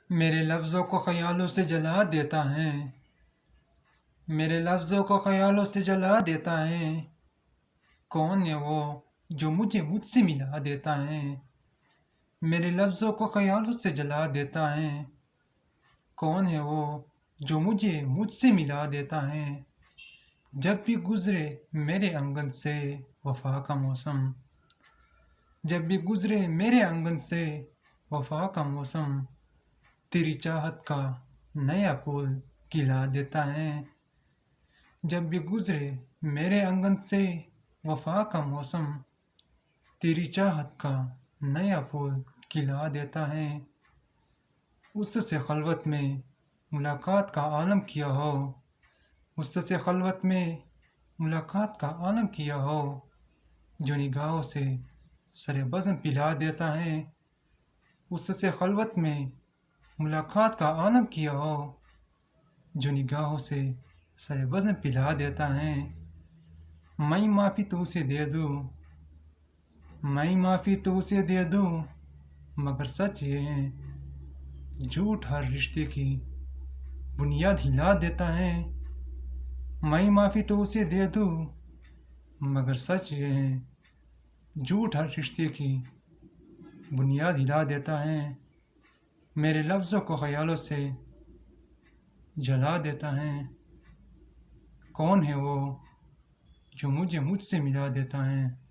میرے لفظوں کو خیالوں سے جلا دیتا ہے، میرے لفظوں کو خیالوں سے جلا دیتا ہے۔ کون ہے وہ جو مجھ سے ملا دیتا ہے؟ میرے لفظوں کو خیالوں سے جلا دیتا ہے۔ کون ہے وہ جو مجھ سے ملا دیتا ہے؟ جب بھی گزرے میرے آنگن سے وفا کا موسم، جب بھی گزرے میرے آنگن سے وفا کا موسم، تیری چاہت کا نیا پھول کھلا دیتا ہے۔ جب بھی گزرے میرے آنگن سے وفا کا موسم، تیری چاہت کا نیا پھول کھلا دیتا ہے۔ اس سے خلوت میں ملاقات کا عالم کیا ہو، اس سے خلوت میں ملاقات کا عالم کیا ہو، جو نگاہوں سے سر بزم پلا دیتا ہے۔ اس سے خلوت میں ملاقات کا عالم کیا ہو، جو نگاہوں سے سر بزم پلا دیتا ہے۔ میں معافی تو اسے دے دوں، میں معافی تو اسے دے دوں، مگر سچ یہ ہے جھوٹ ہر رشتے کی بنیاد ہلا دیتا ہے۔ میں معافی تو اسے دے دوں، مگر سچ یہ ہے جھوٹ ہر رشتے کی بنیاد ہلا دیتا ہے۔ میرے لفظوں کو خیالوں سے جلا دیتا ہے۔ کون ہے وہ جو مجھ سے ملا دیتا ہے؟